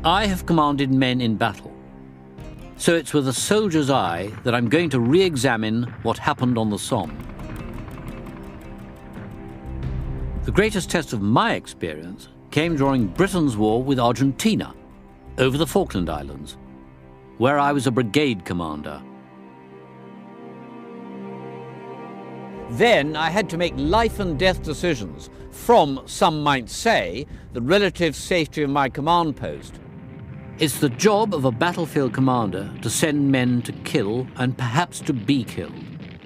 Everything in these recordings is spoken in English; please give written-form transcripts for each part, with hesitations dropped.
I have commanded men in battle, so it's with a soldier's eye that I'm going to re-examine what happened on the Somme. The greatest test of my experience came during Britain's war with Argentina over the Falkland Islands, where I was a brigade commander. Then I had to make life and death decisions from, some might say, the relative safety of my command post. It's the job of a battlefield commander to send men to kill and perhaps to be killed,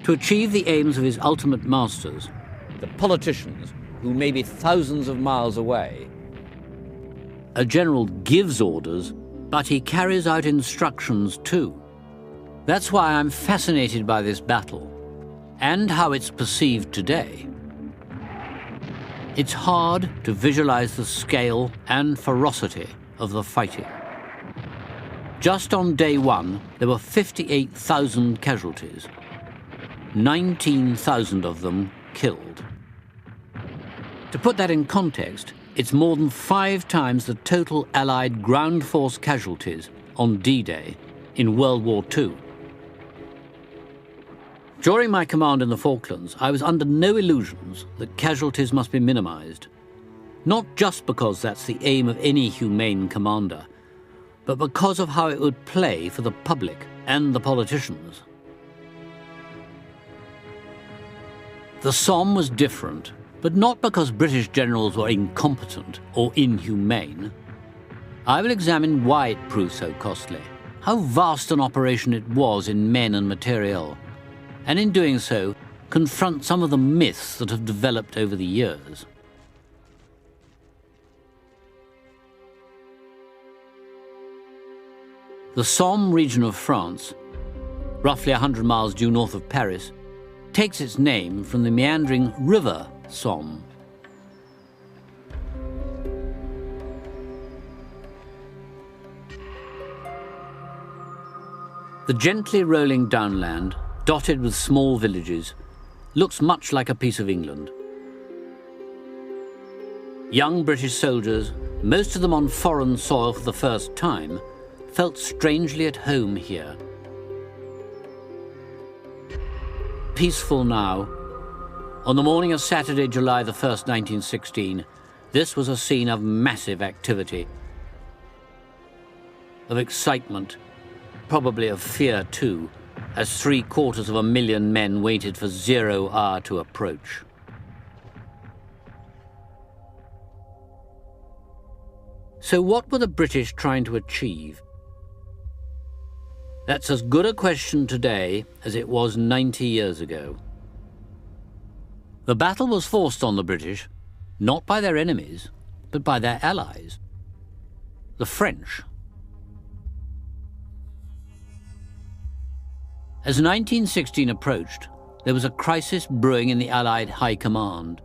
to achieve the aims of his ultimate masters, the politicians who may be thousands of miles away. A general gives orders, but he carries out instructions too. That's why I'm fascinated by this battle and how it's perceived today. It's hard to visualize the scale and ferocity of the fighting. Just on day one, there were 58,000 casualties, 19,000 of them killed. To put that in context, it's more than 5 times the total Allied ground force casualties on D-Day in World War II. During my command in the Falklands, I was under no illusions that casualties must be minimized, not just because that's the aim of any humane commander, but because of how it would play for the public and the politicians. The Somme was different, but not because British generals were incompetent or inhumane. I will examine why it proved so costly, how vast an operation it was in men and materiel, and in doing so, confront some of the myths that have developed over the years. The Somme region of France, roughly 100 miles due north of Paris, takes its name from the meandering river Somme. The gently rolling downland, dotted with small villages, looks much like a piece of England. Young British soldiers, most of them on foreign soil for the first time, felt strangely at home here. Peaceful now. On the morning of Saturday, July the 1st, 1916, this was a scene of massive activity, of excitement, probably of fear too, as 750,000 men waited for 0 hour to approach. So what were the British trying to achieve? That's as good a question today as it was 90 years ago. The battle was forced on the British, not by their enemies, but by their allies, the French. As 1916 approached, there was a crisis brewing in the Allied High Command,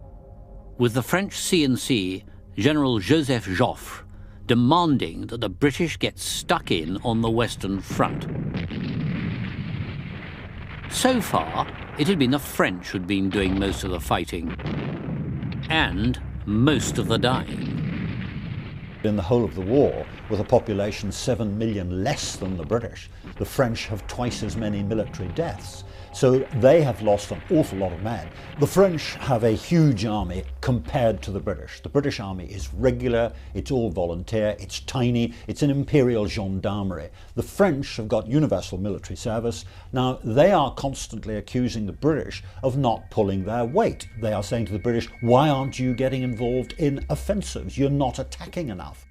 with the French C&C, General Joseph Joffre, demanding that the British get stuck in on the Western Front. So far, it had been the French who'd been doing most of the fighting, and most of the dying. In the whole of the war, with a population 7 million less than the British, the French have twice as many military deaths. So they have lost an awful lot of men. The French have a huge army compared to the British. The British army is regular, it's all volunteer, it's tiny, it's an imperial gendarmerie. The French have got universal military service. Now, they are constantly accusing the British of not pulling their weight. They are saying to the British, why aren't you getting involved in offensives? You're not attacking enough.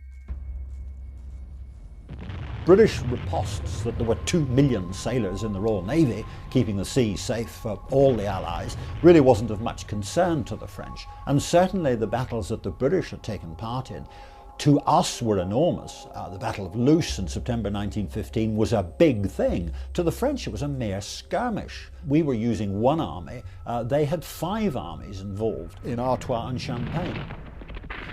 British riposts that there were 2 million sailors in the Royal Navy keeping the seas safe for all the Allies really wasn't of much concern to the French. And certainly the battles that the British had taken part in, to us, were enormous. The Battle of Loos in September 1915 was a big thing. To the French, it was a mere skirmish. We were using one army. They had 5 armies involved in Artois and Champagne.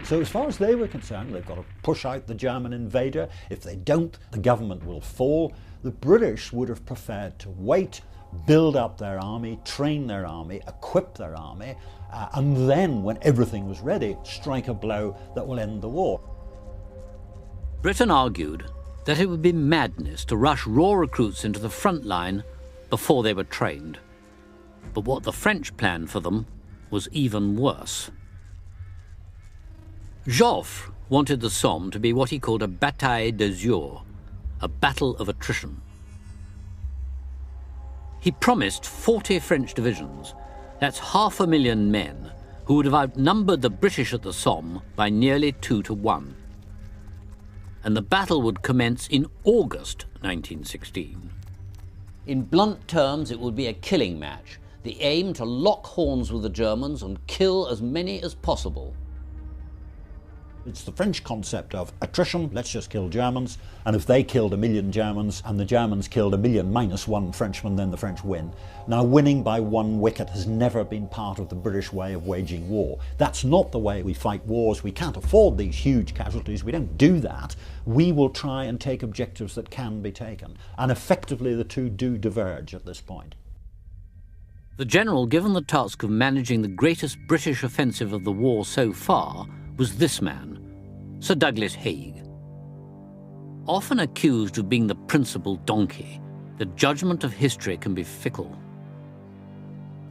So as far as they were concerned, they've got to push out the German invader. If they don't, the government will fall. The British would have preferred to wait, build up their army, train their army, equip their army, and then, when everything was ready, strike a blow that will end the war. Britain argued that it would be madness to rush raw recruits into the front line before they were trained. But what the French planned for them was even worse. Joffre wanted the Somme to be what he called a bataille d'usure, a battle of attrition. He promised 40 French divisions, that's 500,000 men, who would have outnumbered the British at the Somme by nearly 2 to 1. And the battle would commence in August 1916. In blunt terms, it would be a killing match, the aim to lock horns with the Germans and kill as many as possible. It's the French concept of attrition, let's just kill Germans, and if they killed 1 million Germans and the Germans killed 1 million minus 1 Frenchman, then the French win. Now, winning by 1 wicket has never been part of the British way of waging war. That's not the way we fight wars. We can't afford these huge casualties. We don't do that. We will try and take objectives that can be taken. And effectively, the two do diverge at this point. The general given the task of managing the greatest British offensive of the war so far was this man, Sir Douglas Haig. Often accused of being the principal donkey, the judgment of history can be fickle.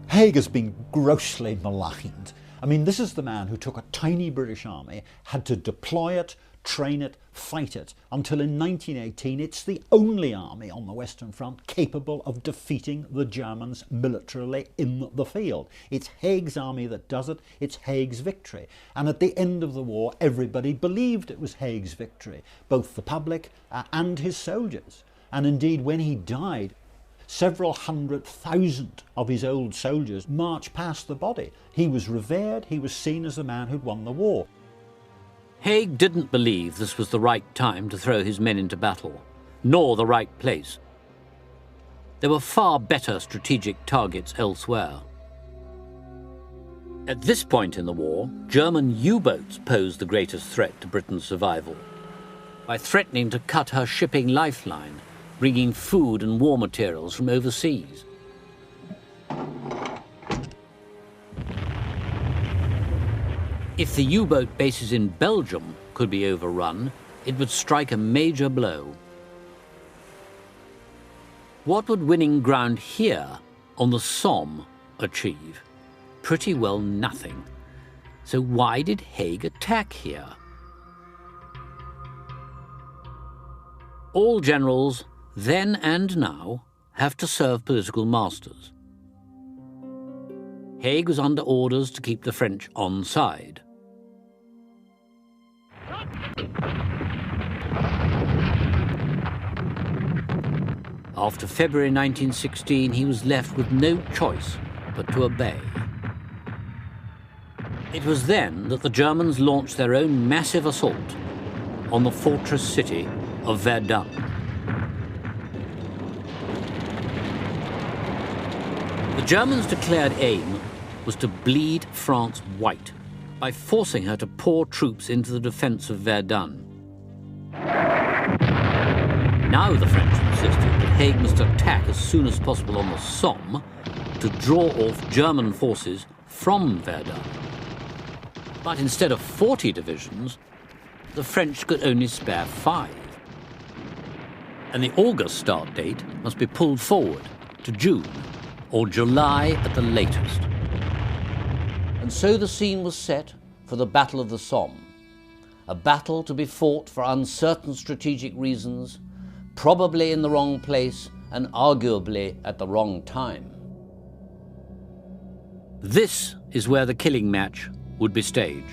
Haig has been grossly maligned. I mean, this is the man who took a tiny British army, had to deploy it, train it, fight it, until in 1918 it's the only army on the Western Front capable of defeating the Germans militarily in the field. It's Haig's army that does it, it's Haig's victory. And at the end of the war, everybody believed it was Haig's victory, both the public and his soldiers. And indeed, when he died, several 100,000 of his old soldiers marched past the body. He was revered, he was seen as the man who'd won the war. Haig didn't believe this was the right time to throw his men into battle, nor the right place. There were far better strategic targets elsewhere. At this point in the war, German U-boats posed the greatest threat to Britain's survival, by threatening to cut her shipping lifeline, bringing food and war materials from overseas. If the U-boat bases in Belgium could be overrun, it would strike a major blow. What would winning ground here on the Somme achieve? Pretty well nothing. So why did Haig attack here? All generals, then and now, have to serve political masters. Haig was under orders to keep the French on side. After February 1916, he was left with no choice but to obey. It was then that the Germans launched their own massive assault on the fortress city of Verdun. The Germans' declared aim was to bleed France white by forcing her to pour troops into the defense of Verdun. Now the French insisted that Haig must attack as soon as possible on the Somme to draw off German forces from Verdun. But instead of 40 divisions, the French could only spare 5. And the August start date must be pulled forward to June or July at the latest. And so the scene was set for the Battle of the Somme, a battle to be fought for uncertain strategic reasons, probably in the wrong place and arguably at the wrong time. This is where the killing match would be staged.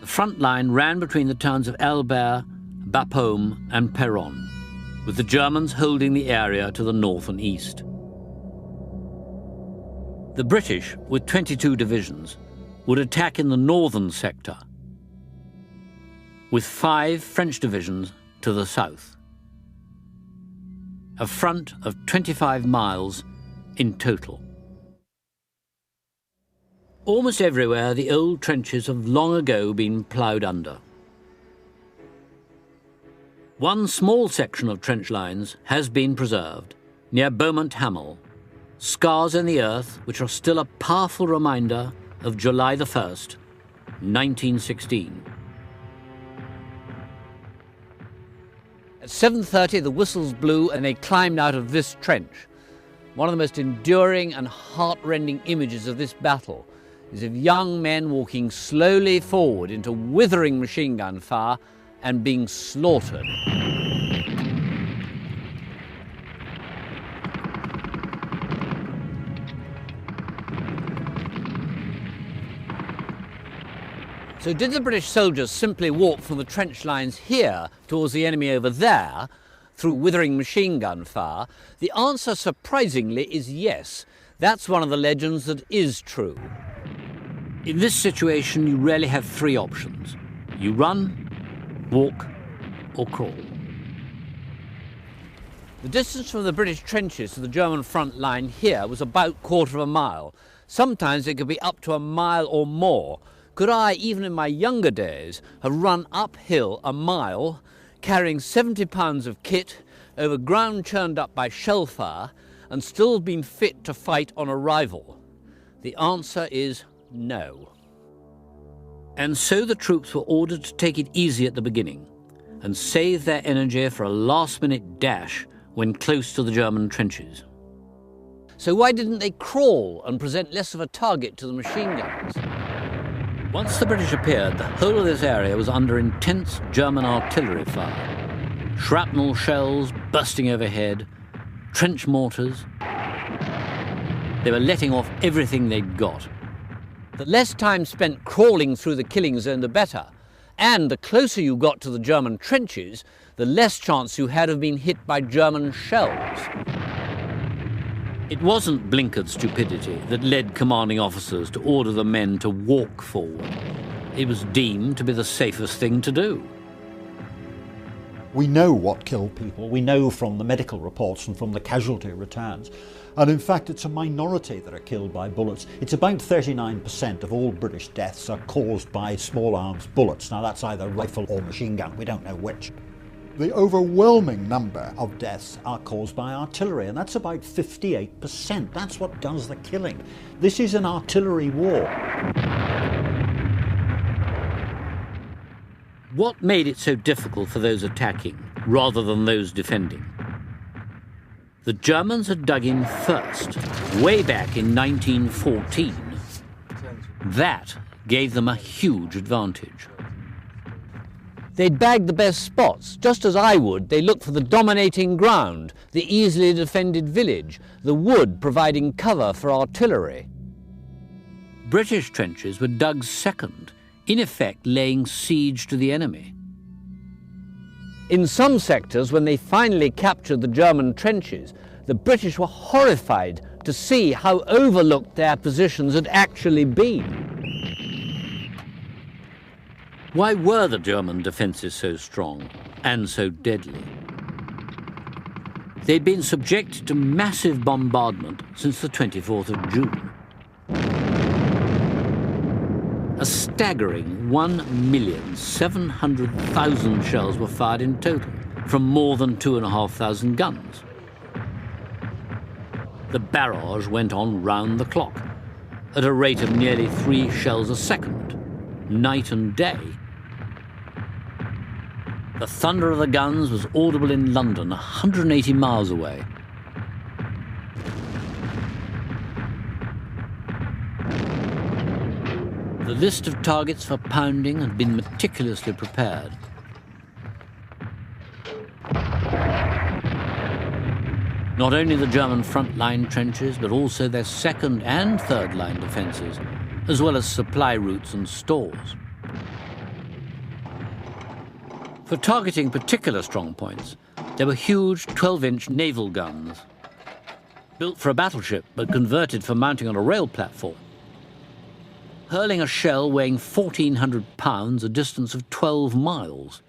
The front line ran between the towns of Albert, Bapaume and Péronne, with the Germans holding the area to the north and east. The British, with 22 divisions, would attack in the northern sector, with 5 French divisions to the south. A front of 25 miles in total. Almost everywhere, the old trenches have long ago been ploughed under. One small section of trench lines has been preserved, near Beaumont Hamel, scars in the earth which are still a powerful reminder of July the 1st, 1916. At 7:30 the whistles blew and they climbed out of this trench. One of the most enduring and heart-rending images of this battle is of young men walking slowly forward into withering machine gun fire and being slaughtered. So did the British soldiers simply walk from the trench lines here towards the enemy over there through withering machine gun fire? The answer, surprisingly, is yes. That's one of the legends that is true. In this situation, you rarely have three options. You run, walk, or crawl. The distance from the British trenches to the German front line here was about a quarter of a mile. Sometimes it could be up to a mile or more. Could I, even in my younger days, have run uphill a mile, carrying 70 pounds of kit over ground churned up by shell fire, and still been fit to fight on arrival? The answer is no. And so the troops were ordered to take it easy at the beginning and save their energy for a last-minute dash when close to the German trenches. So why didn't they crawl and present less of a target to the machine guns? Once the British appeared, the whole of this area was under intense German artillery fire. Shrapnel shells bursting overhead, trench mortars. They were letting off everything they'd got. The less time spent crawling through the killing zone, the better. And the closer you got to the German trenches, the less chance you had of being hit by German shells. It wasn't blinkered stupidity that led commanding officers to order the men to walk forward. It was deemed to be the safest thing to do. We know what killed people. We know from the medical reports and from the casualty returns. And in fact, it's a minority that are killed by bullets. It's about 39% of all British deaths are caused by small arms bullets. Now that's either rifle or machine gun, we don't know which. The overwhelming number of deaths are caused by artillery, and that's about 58%. That's what does the killing. This is an artillery war. What made it so difficult for those attacking rather than those defending? The Germans had dug in first, way back in 1914. That gave them a huge advantage. They'd bagged the best spots. Just as I would, they looked for the dominating ground, the easily defended village, the wood providing cover for artillery. British trenches were dug second, in effect laying siege to the enemy. In some sectors, when they finally captured the German trenches, the British were horrified to see how overlooked their positions had actually been. Why were the German defences so strong and so deadly? They'd been subjected to massive bombardment since the 24th of June. A staggering 1,700,000 shells were fired in total from more than 2,500 guns. The barrage went on round the clock at a rate of nearly 3 shells a second, night and day. The thunder of the guns was audible in London, 180 miles away. The list of targets for pounding had been meticulously prepared. Not only the German front-line trenches, but also their second and third-line defences, as well as supply routes and stores. For targeting particular strong points, there were huge 12-inch naval guns, built for a battleship but converted for mounting on a rail platform, hurling a shell weighing 1,400 pounds a distance of 12 miles.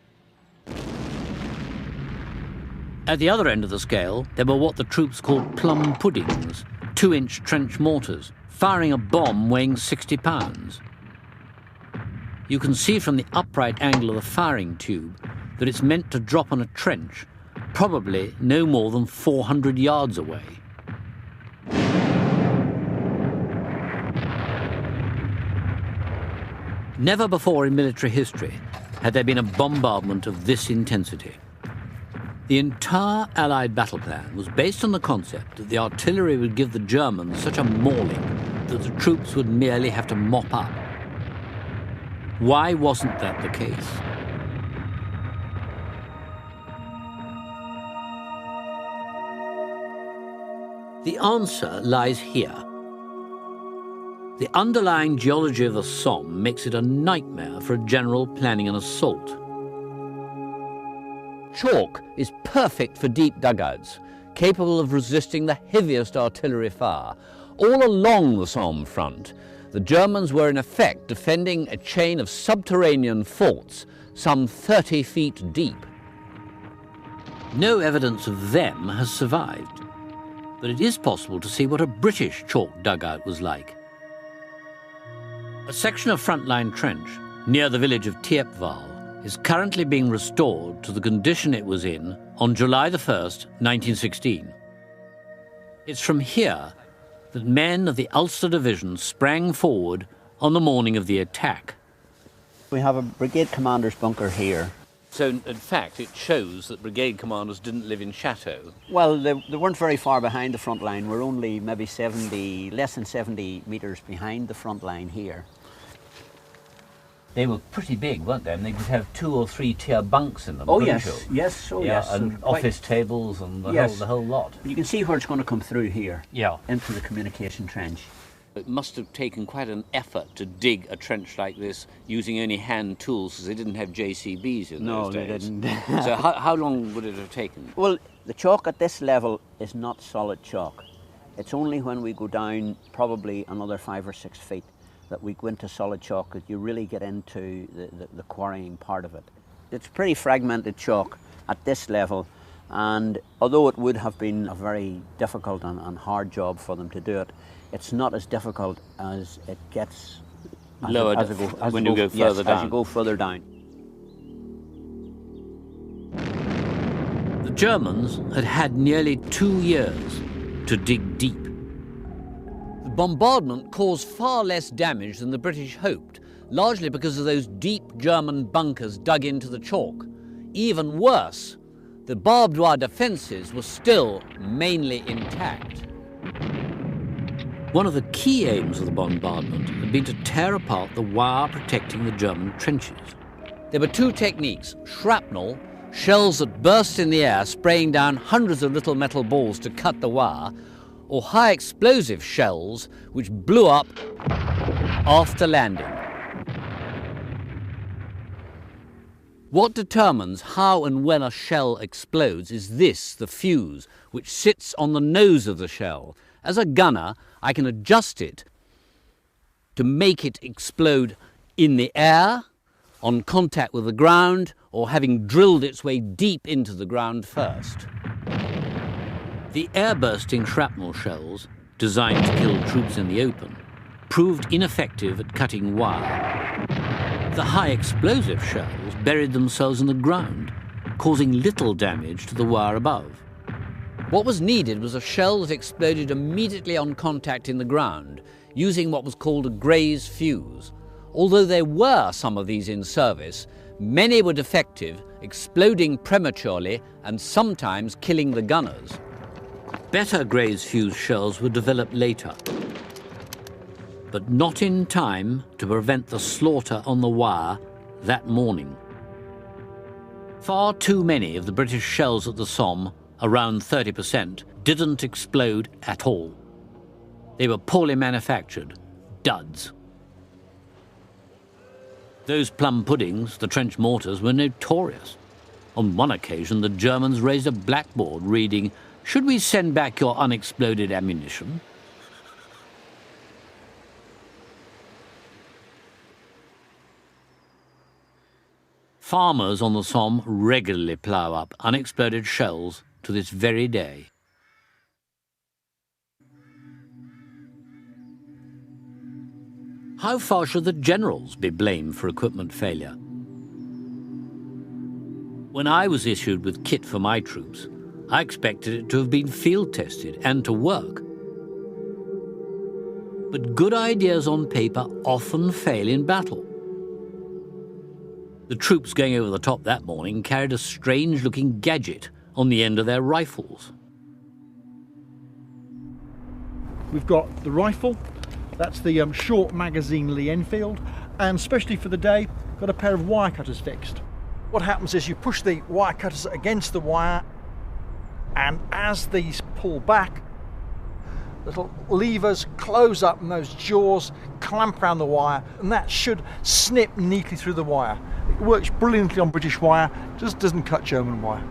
At the other end of the scale, there were what the troops called plum puddings, 2-inch trench mortars, firing a bomb weighing 60 pounds. You can see from the upright angle of the firing tube that it's meant to drop on a trench, probably no more than 400 yards away. Never before in military history had there been a bombardment of this intensity. The entire Allied battle plan was based on the concept that the artillery would give the Germans such a mauling that the troops would merely have to mop up. Why wasn't that the case? The answer lies here. The underlying geology of the Somme makes it a nightmare for a general planning an assault. Chalk is perfect for deep dugouts, capable of resisting the heaviest artillery fire. All along the Somme front, the Germans were in effect defending a chain of subterranean forts some 30 feet deep. No evidence of them has survived, but it is possible to see what a British chalk dugout was like. A section of frontline trench near the village of Thiepval is currently being restored to the condition it was in on July the 1st, 1916. It's from here that men of the Ulster Division sprang forward on the morning of the attack. We have a brigade commander's bunker here. So, in fact, it shows that brigade commanders didn't live in chateaux. Well, they weren't very far behind the front line. We're only maybe less than 70 metres behind the front line here. They were pretty big, weren't they? And they could have 2 or 3 tier bunks in them. Oh yes, yes, and office tables and the whole lot. You can see where it's going to come through here. Yeah. Into the communication trench. It must have taken quite an effort to dig a trench like this using only hand tools, because they didn't have JCBs in those days. No, they didn't. So how long would it have taken? Well, the chalk at this level is not solid chalk. It's only when we go down probably another 5 or 6 feet that we go into solid chalk that you really get into the quarrying part of it. It's pretty fragmented chalk at this level, and although it would have been a very difficult and hard job for them to do it, it's not as difficult as it gets lower when you go further down. As you go further down. The Germans had had nearly 2 years to dig deep. The bombardment caused far less damage than the British hoped, largely because of those deep German bunkers dug into the chalk. Even worse, the barbed wire defences were still mainly intact. One of the key aims of the bombardment had been to tear apart the wire protecting the German trenches. There were 2 techniques: shrapnel, shells that burst in the air spraying down hundreds of little metal balls to cut the wire, or high explosive shells which blew up after landing. What determines how and when a shell explodes is this, the fuse, which sits on the nose of the shell. As a gunner, I can adjust it to make it explode in the air, on contact with the ground, or having drilled its way deep into the ground first. The air-bursting shrapnel shells, designed to kill troops in the open, proved ineffective at cutting wire. The high-explosive shells buried themselves in the ground, causing little damage to the wire above. What was needed was a shell that exploded immediately on contact in the ground, using what was called a Gray's fuse. Although there were some of these in service, many were defective, exploding prematurely and sometimes killing the gunners. Better Gray's fuse shells were developed later, but not in time to prevent the slaughter on the wire that morning. Far too many of the British shells at the Somme, around 30%, didn't explode at all. They were poorly manufactured, duds. Those plum puddings, the trench mortars, were notorious. On one occasion, the Germans raised a blackboard reading, "Should we send back your unexploded ammunition?" Farmers on the Somme regularly plough up unexploded shells to this very day. How far should the generals be blamed for equipment failure? When I was issued with kit for my troops, I expected it to have been field tested and to work. But good ideas on paper often fail in battle. The troops going over the top that morning carried a strange-looking gadget, on the end of their rifles. We've got the rifle, that's the short magazine Lee Enfield, and especially for the day, got a pair of wire cutters fixed. What happens is you push the wire cutters against the wire, and as these pull back, little levers close up and those jaws clamp around the wire, and that should snip neatly through the wire. It works brilliantly on British wire, just doesn't cut German wire.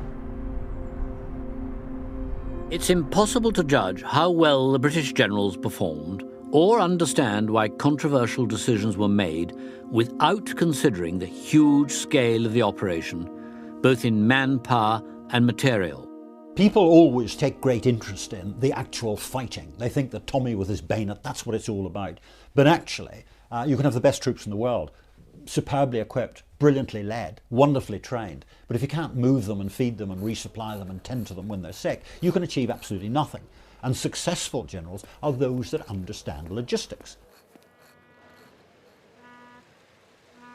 It's impossible to judge how well the British generals performed or understand why controversial decisions were made without considering the huge scale of the operation, both in manpower and material. People always take great interest in the actual fighting. They think that Tommy with his bayonet, that's what it's all about. But actually, you can have the best troops in the world, superbly equipped, brilliantly led, wonderfully trained. But if you can't move them and feed them and resupply them and tend to them when they're sick, you can achieve absolutely nothing. And successful generals are those that understand logistics.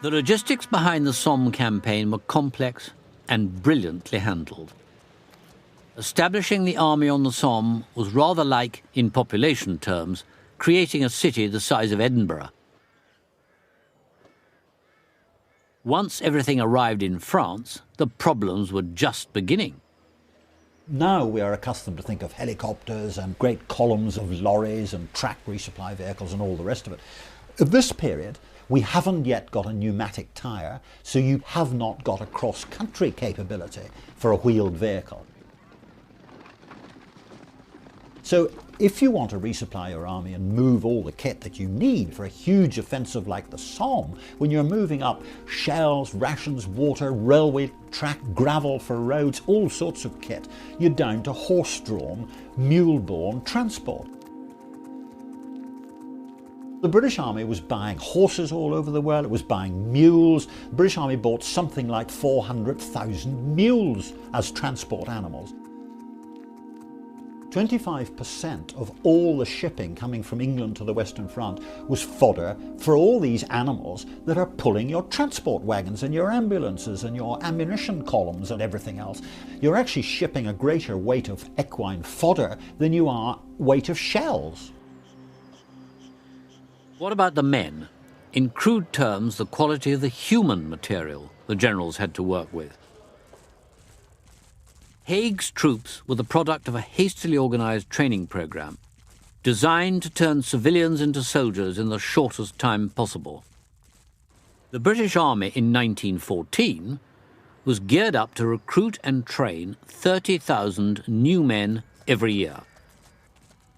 The logistics behind the Somme campaign were complex and brilliantly handled. Establishing the army on the Somme was rather like, in population terms, creating a city the size of Edinburgh. Once everything arrived in France, the problems were just beginning. Now we are accustomed to think of helicopters and great columns of lorries and track resupply vehicles and all the rest of it. At this period, we haven't yet got a pneumatic tyre, so you have not got a cross-country capability for a wheeled vehicle. So if you want to resupply your army and move all the kit that you need for a huge offensive like the Somme, when you're moving up shells, rations, water, railway track, gravel for roads, all sorts of kit, you're down to horse-drawn, mule-borne transport. The British Army was buying horses all over the world, it was buying mules. The British Army bought something like 400,000 mules as transport animals. 25% of all the shipping coming from England to the Western Front was fodder for all these animals that are pulling your transport wagons and your ambulances and your ammunition columns and everything else. You're actually shipping a greater weight of equine fodder than you are weight of shells. What about the men? In crude terms, the quality of the human material the generals had to work with. Haig's troops were the product of a hastily organised training programme, designed to turn civilians into soldiers in the shortest time possible. The British Army in 1914 was geared up to recruit and train 30,000 new men every year.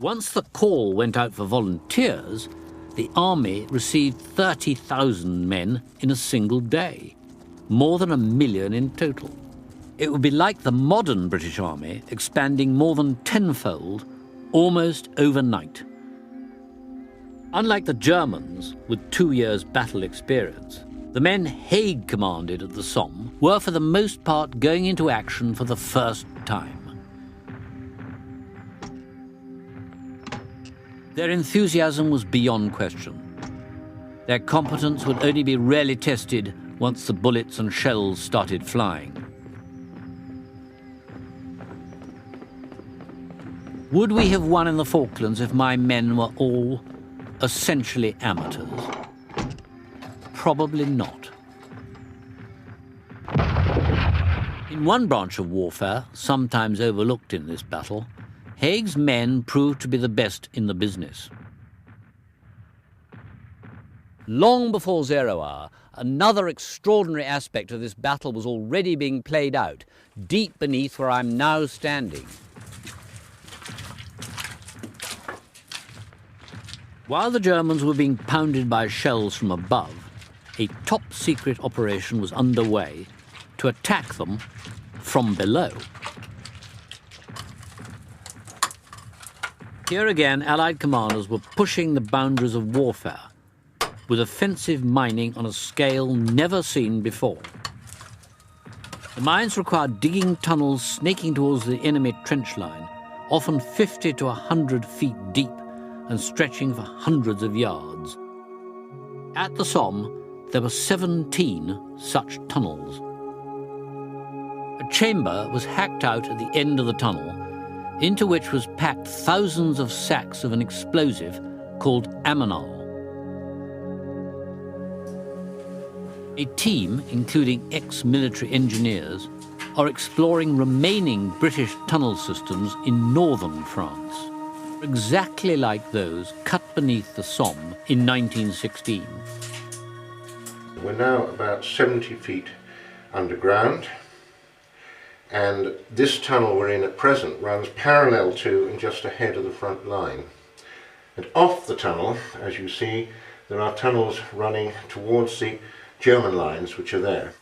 Once the call went out for volunteers, the army received 30,000 men in a single day, more than 1 million in total. It would be like the modern British Army expanding more than tenfold, almost overnight. Unlike the Germans, with 2 years' battle experience, the men Haig commanded at the Somme were for the most part going into action for the first time. Their enthusiasm was beyond question. Their competence would only be rarely tested once the bullets and shells started flying. Would we have won in the Falklands if my men were all essentially amateurs? Probably not. In one branch of warfare, sometimes overlooked in this battle, Haig's men proved to be the best in the business. Long before 0 hour, another extraordinary aspect of this battle was already being played out, deep beneath where I'm now standing. While the Germans were being pounded by shells from above, a top-secret operation was underway to attack them from below. Here again, Allied commanders were pushing the boundaries of warfare with offensive mining on a scale never seen before. The mines required digging tunnels snaking towards the enemy trench line, often 50 to 100 feet deep, and stretching for hundreds of yards. At the Somme, there were 17 such tunnels. A chamber was hacked out at the end of the tunnel, into which was packed thousands of sacks of an explosive called ammonal. A team, including ex-military engineers, are exploring remaining British tunnel systems in northern France, exactly like those cut beneath the Somme in 1916. We're now about 70 feet underground, and this tunnel we're in at present runs parallel to and just ahead of the front line. And off the tunnel, as you see, there are tunnels running towards the German lines which are there.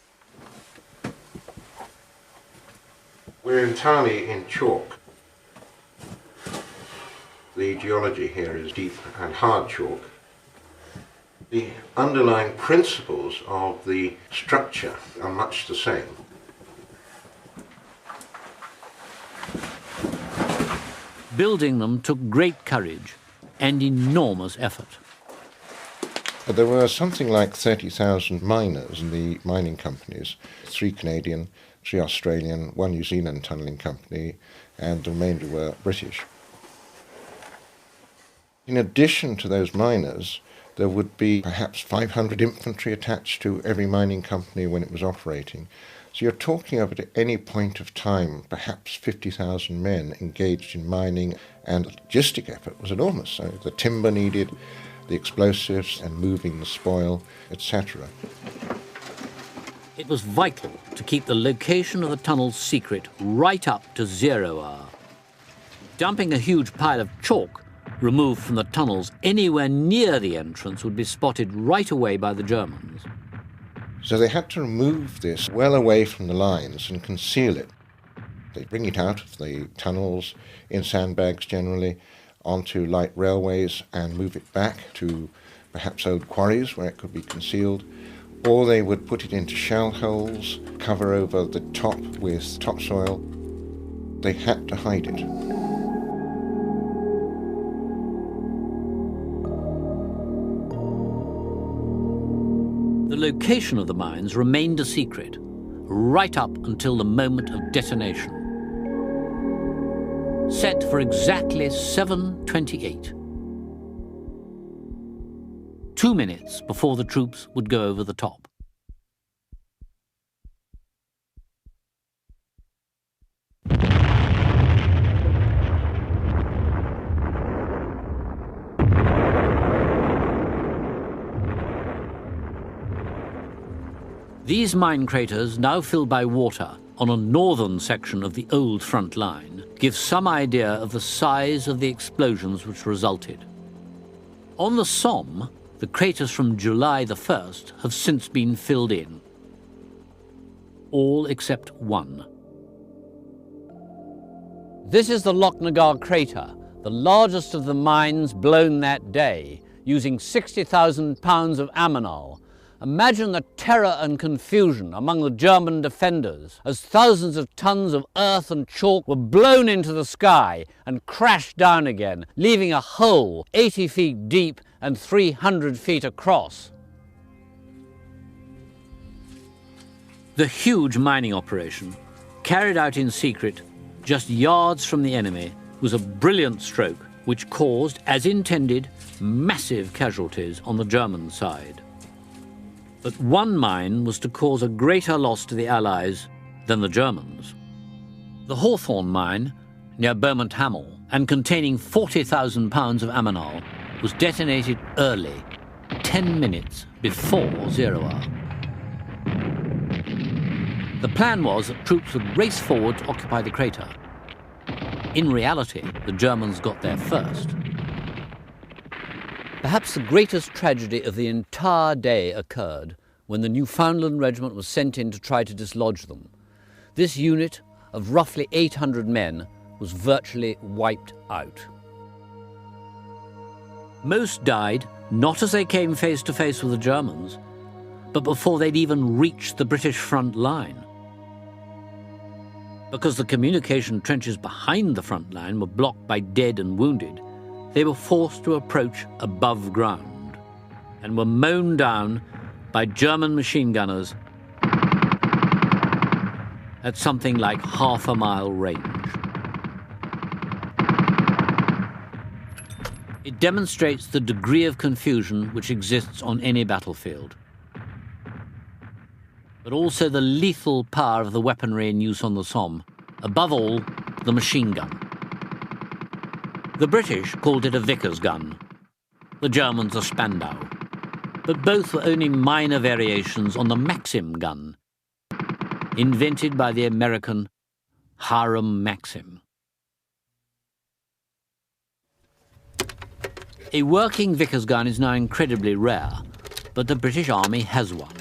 We're entirely in chalk. The geology here is deep and hard chalk. The underlying principles of the structure are much the same. Building them took great courage and enormous effort. There were something like 30,000 miners in the mining companies, 3 Canadian, 3 Australian, 1 New Zealand tunnelling company, and the remainder were British. In addition to those miners, there would be perhaps 500 infantry attached to every mining company when it was operating. So you're talking of at any point of time, perhaps 50,000 men engaged in mining, and the logistic effort was enormous. So the timber needed, the explosives and moving the spoil, etc. It was vital to keep the location of the tunnels secret right up to 0 hour. Dumping a huge pile of chalk removed from the tunnels anywhere near the entrance would be spotted right away by the Germans. So they had to remove this well away from the lines and conceal it. They bring it out of the tunnels in sandbags generally onto light railways and move it back to perhaps old quarries where it could be concealed, or they would put it into shell holes, cover over the top with topsoil. They had to hide it. The location of the mines remained a secret, right up until the moment of detonation. Set for exactly 7:28. 2 minutes before the troops would go over the top. These mine craters, now filled by water on a northern section of the old front line, give some idea of the size of the explosions which resulted. On the Somme, the craters from July the 1st have since been filled in. All except one. This is the Lochnagar crater, the largest of the mines blown that day, using 60,000 pounds of ammonal. Imagine the terror and confusion among the German defenders as thousands of tons of earth and chalk were blown into the sky and crashed down again, leaving a hole 80 feet deep and 300 feet across. The huge mining operation, carried out in secret just yards from the enemy, was a brilliant stroke which caused, as intended, massive casualties on the German side. But one mine was to cause a greater loss to the Allies than the Germans. The Hawthorne mine, near Beaumont Hamel, and containing 40,000 pounds of ammonal, was detonated early, 10 minutes before 0 hour. The plan was that troops would race forward to occupy the crater. In reality, the Germans got there first. Perhaps the greatest tragedy of the entire day occurred when the Newfoundland Regiment was sent in to try to dislodge them. This unit of roughly 800 men was virtually wiped out. Most died not as they came face to face with the Germans, but before they'd even reached the British front line. Because the communication trenches behind the front line were blocked by dead and wounded, they were forced to approach above ground and were mown down by German machine gunners at something like half a mile range. It demonstrates the degree of confusion which exists on any battlefield, but also the lethal power of the weaponry in use on the Somme, above all, the machine gun. The British called it a Vickers gun, the Germans a Spandau, but both were only minor variations on the Maxim gun, invented by the American Hiram Maxim. A working Vickers gun is now incredibly rare, but the British Army has one.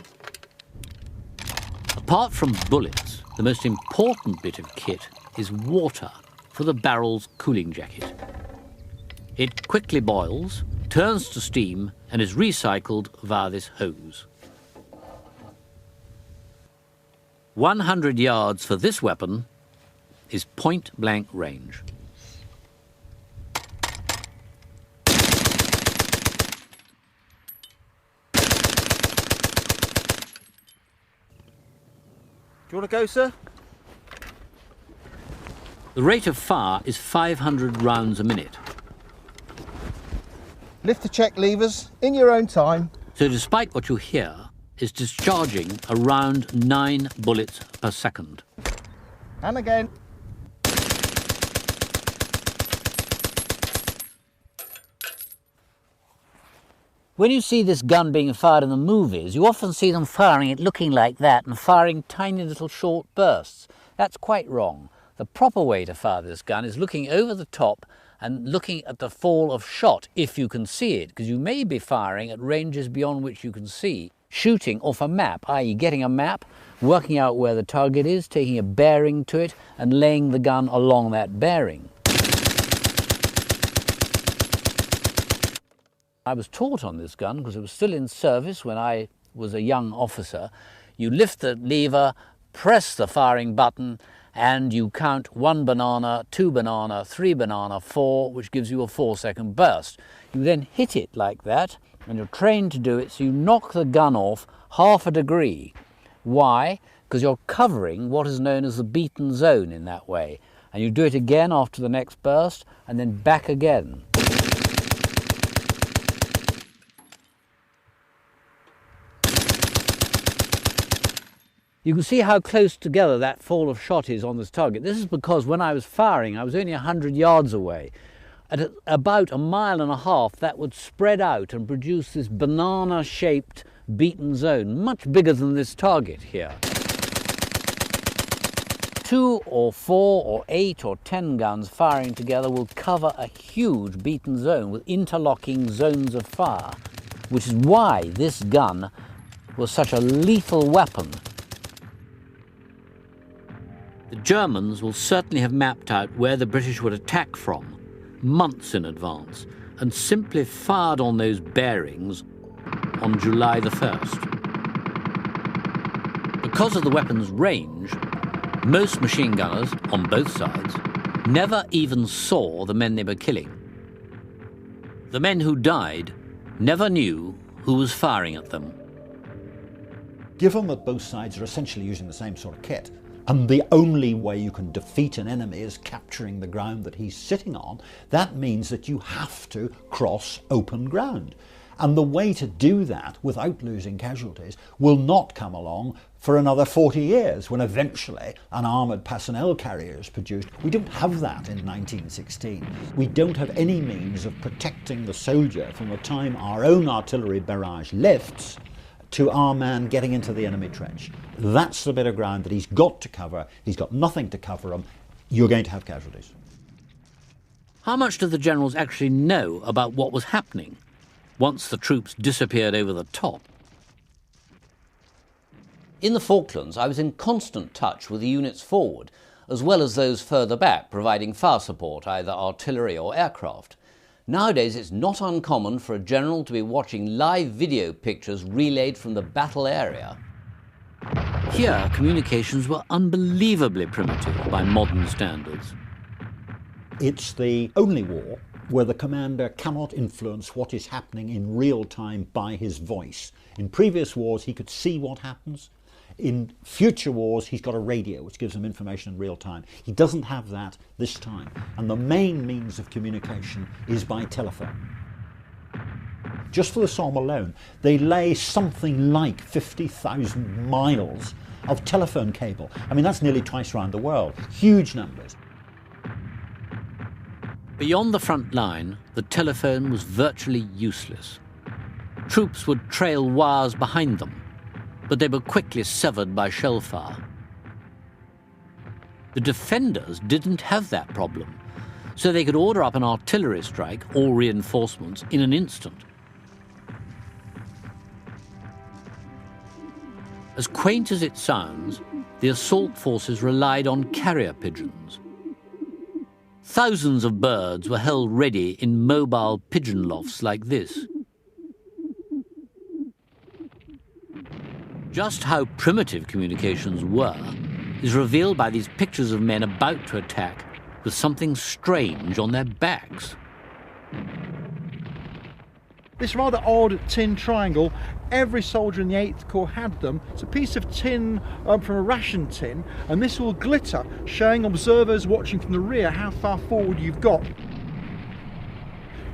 Apart from bullets, the most important bit of kit is water for the barrel's cooling jacket. It quickly boils, turns to steam, and is recycled via this hose. 100 yards for this weapon is point-blank range. Do you want to go, sir? The rate of fire is 500 rounds a minute. Lift the check levers in your own time. So despite what you hear, is discharging around 9 bullets per second. And again. When you see this gun being fired in the movies, you often see them firing it looking like that and firing tiny little short bursts. That's quite wrong. The proper way to fire this gun is looking over the top and looking at the fall of shot, if you can see it, because you may be firing at ranges beyond which you can see. Shooting off a map, i.e. getting a map, working out where the target is, taking a bearing to it, and laying the gun along that bearing. I was taught on this gun, because it was still in service when I was a young officer. You lift the lever, press the firing button, and you count 1 banana, 2 banana, 3 banana, 4, which gives you a 4-second burst. You then hit it like that, and you're trained to do it, so you knock the gun off half a degree. Why? Because you're covering what is known as the beaten zone in that way. And you do it again after the next burst, and then back again. You can see how close together that fall of shot is on this target. This is because when I was firing, I was only 100 yards away. At about 1.5 miles, that would spread out and produce this banana-shaped beaten zone, much bigger than this target here. 2 or 4 or 8 or 10 guns firing together will cover a huge beaten zone with interlocking zones of fire, which is why this gun was such a lethal weapon. The Germans will certainly have mapped out where the British would attack from months in advance and simply fired on those bearings on July the 1st. Because of the weapon's range, most machine gunners on both sides never even saw the men they were killing. The men who died never knew who was firing at them. Given that both sides are essentially using the same sort of kit, and the only way you can defeat an enemy is capturing the ground that he's sitting on, that means that you have to cross open ground. And the way to do that without losing casualties will not come along for another 40 years, when eventually an armoured personnel carrier is produced. We don't have that in 1916. We don't have any means of protecting the soldier from the time our own artillery barrage lifts to our man getting into the enemy trench. That's the bit of ground that he's got to cover. He's got nothing to cover him. You're going to have casualties. How much did the generals actually know about what was happening once the troops disappeared over the top? In the Falklands, I was in constant touch with the units forward, as well as those further back, providing fire support, either artillery or aircraft. Nowadays, it's not uncommon for a general to be watching live video pictures relayed from the battle area. Here, communications were unbelievably primitive by modern standards. It's the only war where the commander cannot influence what is happening in real time by his voice. In previous wars, he could see what happens. in future wars he's got a radio which gives him information in real time. He doesn't have that this time, and the main means of communication is by telephone. Just for the Somme alone, they lay something like 50,000 miles of telephone cable. I mean, that's nearly twice around the world. Huge numbers. Beyond the front line, the telephone was virtually useless. Troops would trail wires behind them, but they were quickly severed by shell fire. The defenders didn't have that problem, so they could order up an artillery strike or reinforcements in an instant. As quaint as it sounds, the assault forces relied on carrier pigeons. Thousands of birds were held ready in mobile pigeon lofts like this. Just how primitive communications were is revealed by these pictures of men about to attack with something strange on their backs. This rather odd tin triangle, every soldier in the 8th Corps had them. It's a piece of tin from a ration tin, and this will glitter, showing observers watching from the rear how far forward you've got.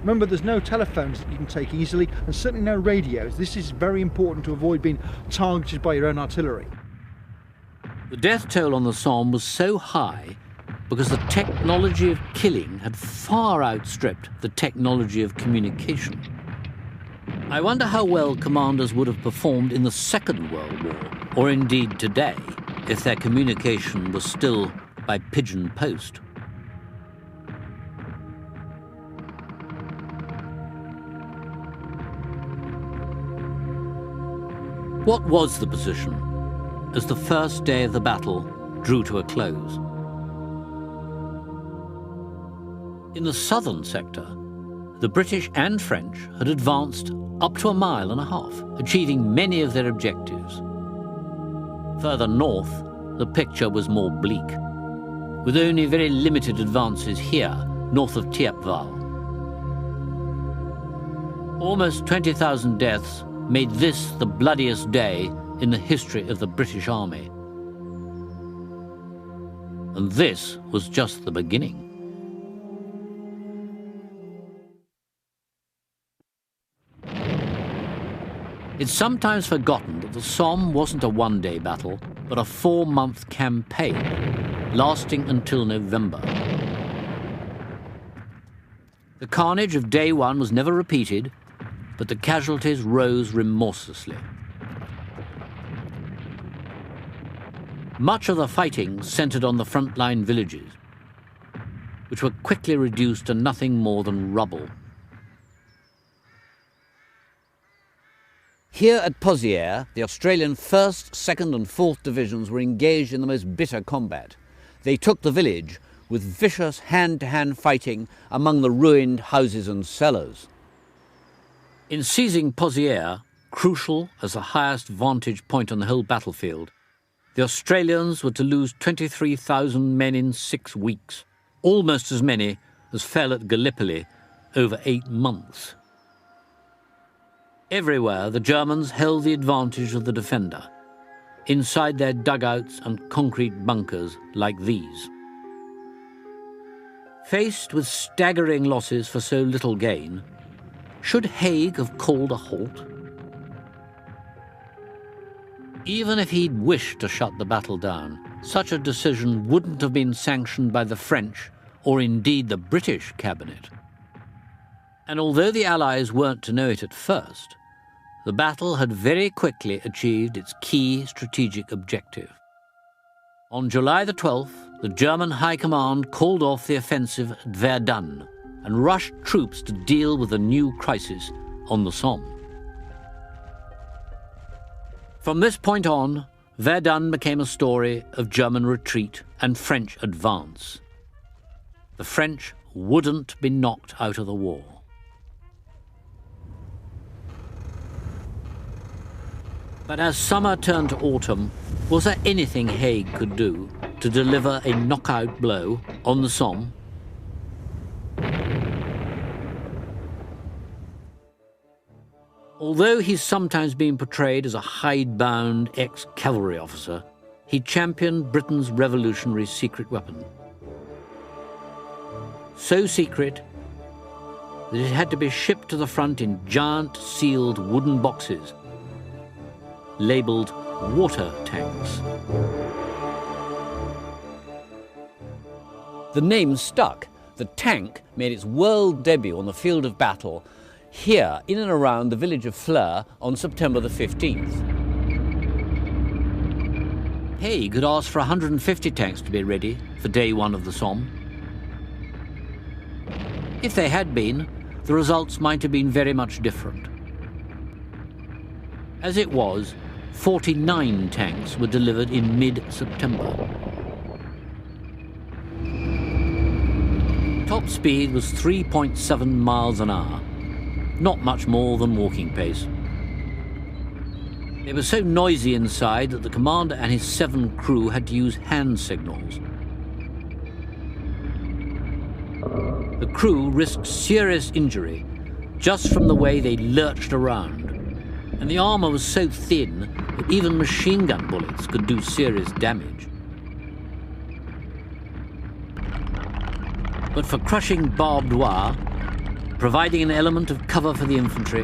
Remember, there's no telephones that you can take easily, and certainly no radios. This is very important to avoid being targeted by your own artillery. The death toll on the Somme was so high because the technology of killing had far outstripped the technology of communication. I wonder how well commanders would have performed in the Second World War, or indeed today, if their communication was still by pigeon post. What was the position as the first day of the battle drew to a close? In the southern sector, the British and French had advanced up to 1.5 miles, achieving many of their objectives. Further north, the picture was more bleak, with only very limited advances here, north of Thiepval. Almost 20,000 deaths made this the bloodiest day in the history of the British Army. And this was just the beginning. It's sometimes forgotten that the Somme wasn't a one-day battle, but a 4-month campaign, lasting until November. The carnage of day one was never repeated, but the casualties rose remorselessly. Much of the fighting centred on the frontline villages, which were quickly reduced to nothing more than rubble. Here at Pozières, the Australian 1st, 2nd and 4th Divisions were engaged in the most bitter combat. They took the village with vicious hand-to-hand fighting among the ruined houses and cellars. In seizing Pozières, crucial as the highest vantage point on the whole battlefield, the Australians were to lose 23,000 men in 6 weeks, almost as many as fell at Gallipoli over 8 months. Everywhere, the Germans held the advantage of the defender, inside their dugouts and concrete bunkers like these. Faced with staggering losses for so little gain, should Haig have called a halt? Even if he'd wished to shut the battle down, such a decision wouldn't have been sanctioned by the French or indeed the British cabinet. And although the Allies weren't to know it at first, the battle had very quickly achieved its key strategic objective. On July the 12th, the German High Command called off the offensive at Verdun and rushed troops to deal with a new crisis on the Somme. From this point on, Verdun became a story of German retreat and French advance. The French wouldn't be knocked out of the war. But as summer turned to autumn, was there anything Haig could do to deliver a knockout blow on the Somme? Although he's sometimes been portrayed as a hidebound ex-cavalry officer, he championed Britain's revolutionary secret weapon. So secret that it had to be shipped to the front in giant sealed wooden boxes, labelled water tanks. The name stuck. The tank made its world debut on the field of battle here in and around the village of Fleur on September the 15th. Haig had asked for 150 tanks to be ready for day one of the Somme. If they had been, the results might have been very much different. As it was, 49 tanks were delivered in mid-September. Top speed was 3.7 miles an hour, not much more than walking pace. They were so noisy inside that the commander and his 7 crew had to use hand signals. The crew risked serious injury just from the way they lurched around, and the armour was so thin that even machine gun bullets could do serious damage. But for crushing barbed wire, providing an element of cover for the infantry,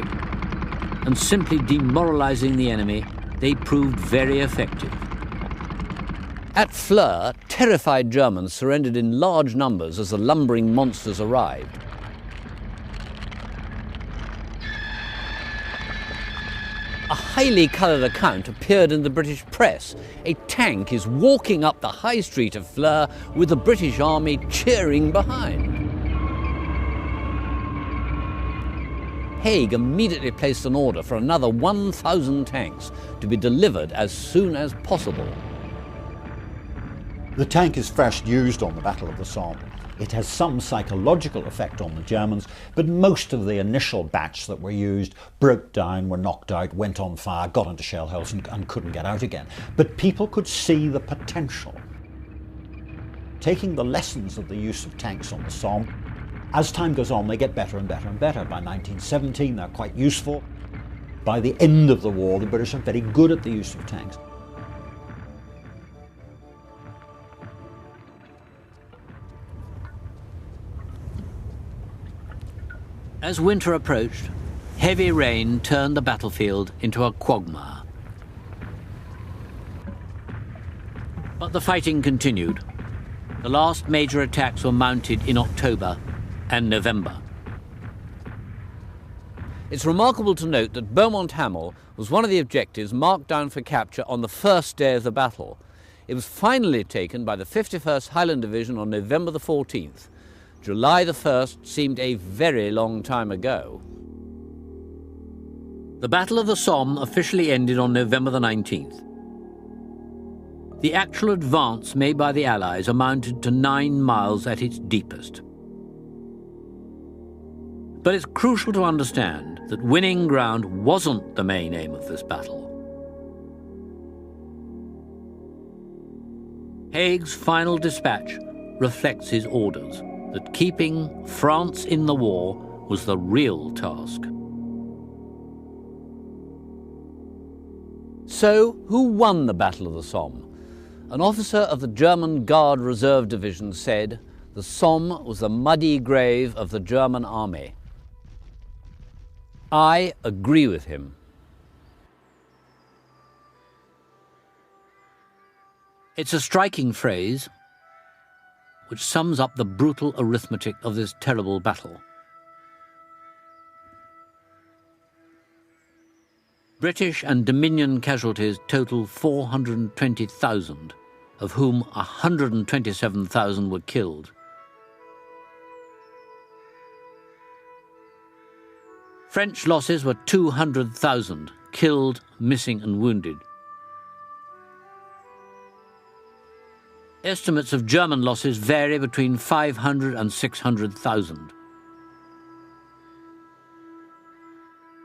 and simply demoralising the enemy, they proved very effective. At Fleur, terrified Germans surrendered in large numbers as the lumbering monsters arrived. A highly coloured account appeared in the British press. A tank is walking up the high street of Fleur with the British army cheering behind. Haig immediately placed an order for another 1,000 tanks to be delivered as soon as possible. The tank is first used on the Battle of the Somme. It has some psychological effect on the Germans, but most of the initial batch that were used broke down, were knocked out, went on fire, got into shell holes and couldn't get out again. But people could see the potential. Taking the lessons of the use of tanks on the Somme, as time goes on, they get better and better and better. By 1917, they're quite useful. By the end of the war, the British are very good at the use of tanks. As winter approached, heavy rain turned the battlefield into a quagmire. But the fighting continued. The last major attacks were mounted in October and November. It's remarkable to note that Beaumont Hamel was one of the objectives marked down for capture on the first day of the battle. It was finally taken by the 51st Highland Division on November the 14th. July the 1st seemed a very long time ago. The Battle of the Somme officially ended on November the 19th. The actual advance made by the Allies amounted to 9 miles at its deepest. But it's crucial to understand that winning ground wasn't the main aim of this battle. Haig's final dispatch reflects his orders that keeping France in the war was the real task. So, who won the Battle of the Somme? An officer of the German Guard Reserve Division said, "The Somme was the muddy grave of the German army." I agree with him. It's a striking phrase which sums up the brutal arithmetic of this terrible battle. British and Dominion casualties total 420,000, of whom 127,000 were killed. French losses were 200,000, killed, missing and wounded. Estimates of German losses vary between 500 and 600,000.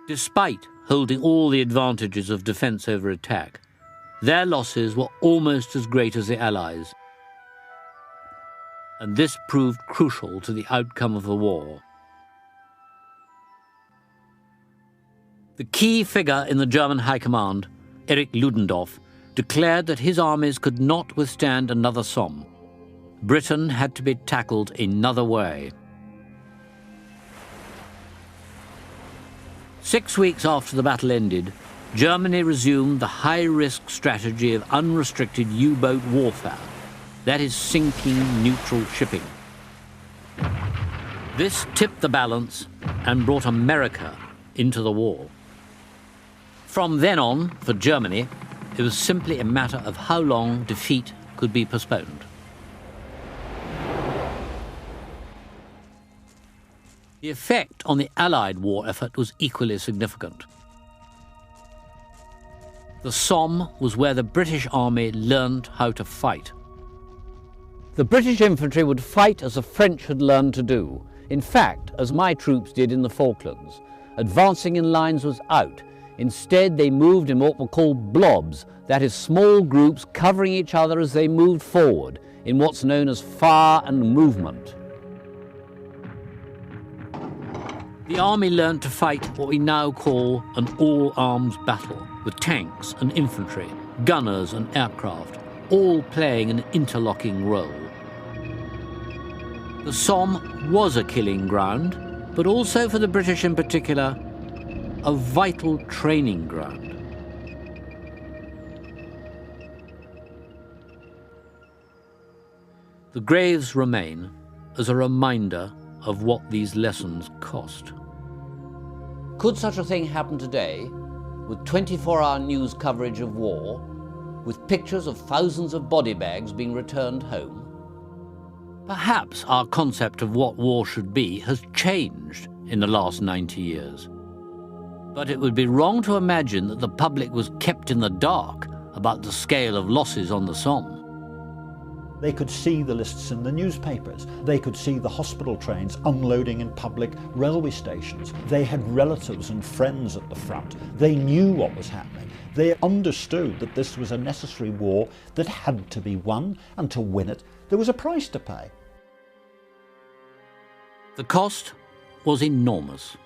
Despite holding all the advantages of defence over attack, their losses were almost as great as the Allies. And this proved crucial to the outcome of the war. The key figure in the German High Command, Erich Ludendorff, declared that his armies could not withstand another Somme. Britain had to be tackled another way. 6 weeks after the battle ended, Germany resumed the high-risk strategy of unrestricted U-boat warfare, that is, sinking neutral shipping. This tipped the balance and brought America into the war. From then on, for Germany, it was simply a matter of how long defeat could be postponed. The effect on the Allied war effort was equally significant. The Somme was where the British Army learned how to fight. The British infantry would fight as the French had learned to do. In fact, as my troops did in the Falklands. Advancing in lines was out. Instead, they moved in what were called blobs, that is, small groups covering each other as they moved forward, in what's known as fire and movement. The army learned to fight what we now call an all-arms battle, with tanks and infantry, gunners and aircraft, all playing an interlocking role. The Somme was a killing ground, but also for the British in particular, a vital training ground. The graves remain as a reminder of what these lessons cost. Could such a thing happen today, with 24-hour news coverage of war, with pictures of thousands of body bags being returned home? Perhaps our concept of what war should be has changed in the last 90 years. But it would be wrong to imagine that the public was kept in the dark about the scale of losses on the Somme. They could see the lists in the newspapers. They could see the hospital trains unloading in public railway stations. They had relatives and friends at the front. They knew what was happening. They understood that this was a necessary war that had to be won, and to win it, there was a price to pay. The cost was enormous.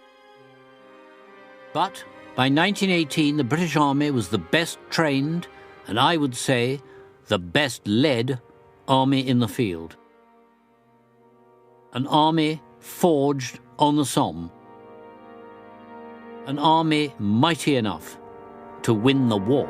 But by 1918, the British Army was the best trained, and I would say the best led army in the field. An army forged on the Somme. An army mighty enough to win the war.